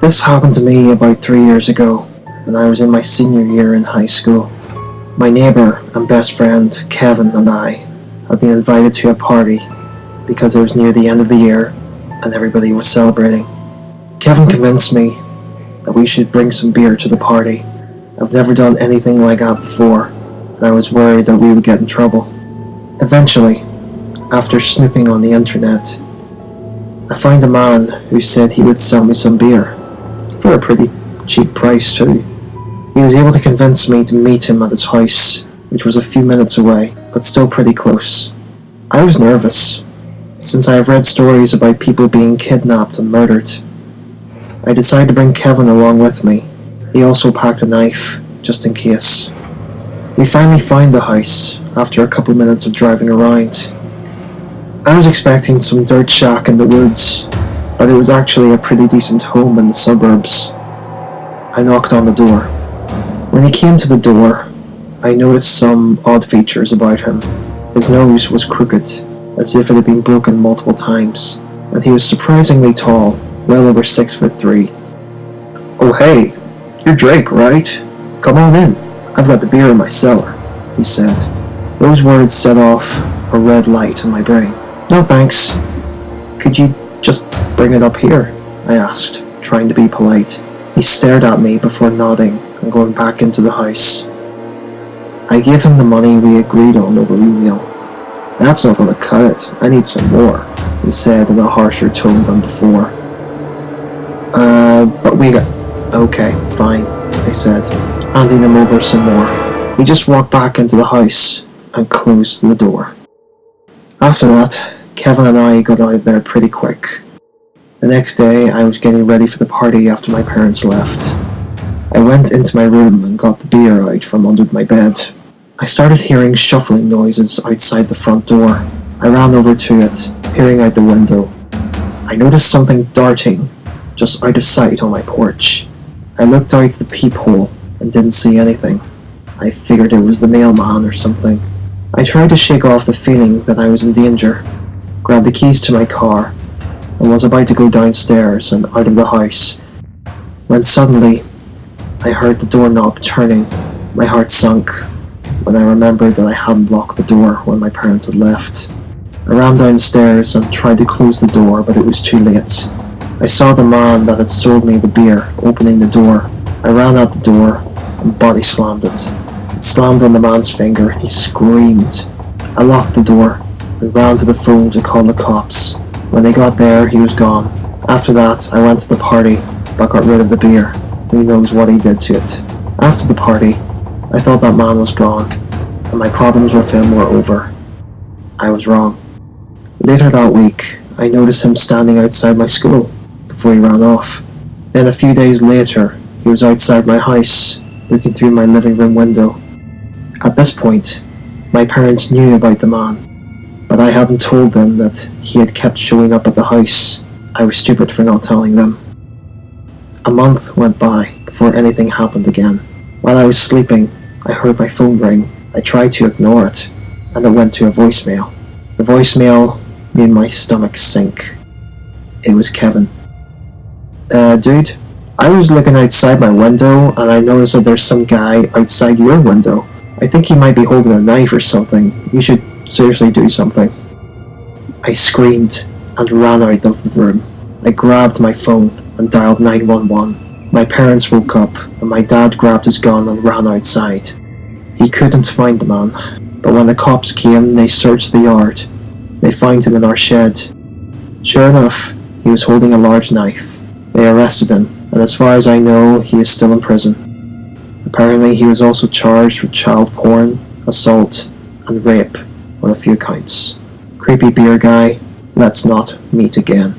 This happened to me about 3 years ago, when I was in my senior year in high school. My neighbour and best friend, Kevin, and I had been invited to a party because it was near the end of the year and everybody was celebrating. Kevin convinced me that we should bring some beer to the party. I've never done anything like that before, and I was worried that we would get in trouble. Eventually, after snooping on the internet, I found a man who said he would sell me some beer, for a pretty cheap price too. He was able to convince me to meet him at his house, which was a few minutes away, but still pretty close. I was nervous, since I have read stories about people being kidnapped and murdered. I decided to bring Kevin along with me. He also packed a knife, just in case. We finally found the house, after a couple minutes of driving around. I was expecting some dirt shack in the woods, but it was actually a pretty decent home in the suburbs. I knocked on the door. When he came to the door, I noticed some odd features about him. His nose was crooked, as if it had been broken multiple times, and he was surprisingly tall, well over 6'3". "Oh hey, you're Drake, right? Come on in, I've got the beer in my cellar," he said. Those words set off a red light in my brain. "No thanks. Could you just bring it up here?" I asked, trying to be polite. He stared at me before nodding and going back into the house. I gave him the money we agreed on over email. "That's not gonna cut it, I need some more," he said in a harsher tone than before. But we got..." "Okay, fine," I said, handing him over some more. He just walked back into the house and closed the door. After that, Kevin and I got out of there pretty quick. The next day, I was getting ready for the party after my parents left. I went into my room and got the beer out from under my bed. I started hearing shuffling noises outside the front door. I ran over to it, peering out the window. I noticed something darting just out of sight on my porch. I looked out the peephole and didn't see anything. I figured it was the mailman or something. I tried to shake off the feeling that I was in danger, grabbed the keys to my car, and was about to go downstairs and out of the house, when suddenly I heard the doorknob turning. My heart sunk when I remembered that I hadn't locked the door when my parents had left. I ran downstairs and tried to close the door, but it was too late. I saw the man that had sold me the beer opening the door. I ran out the door and body slammed it. It slammed on the man's finger and he screamed. I locked the door and ran to the phone to call the cops. When they got there, he was gone. After that, I went to the party, but got rid of the beer. Who knows what he did to it. After the party, I thought that man was gone, and my problems with him were over. I was wrong. Later that week, I noticed him standing outside my school before he ran off. Then a few days later, he was outside my house, looking through my living room window. At this point, my parents knew about the man, but I hadn't told them that he had kept showing up at the house. I was stupid for not telling them. A month went by before anything happened again. While I was sleeping, I heard my phone ring. I tried to ignore it, and it went to a voicemail. The voicemail made my stomach sink. It was Kevin. Dude, I was looking outside my window, and I noticed that there's some guy outside your window. I think he might be holding a knife or something. You should seriously do something." I screamed and ran out of the room. I grabbed my phone and dialed 911. My parents woke up, and my dad grabbed his gun and ran outside. He couldn't find the man, but when the cops came, they searched the yard. They found him in our shed. Sure enough, he was holding a large knife. They arrested him, and as far as I know, he is still in prison. Apparently, he was also charged with child porn, assault, and rape on a few counts. Creepy beer guy, let's not meet again.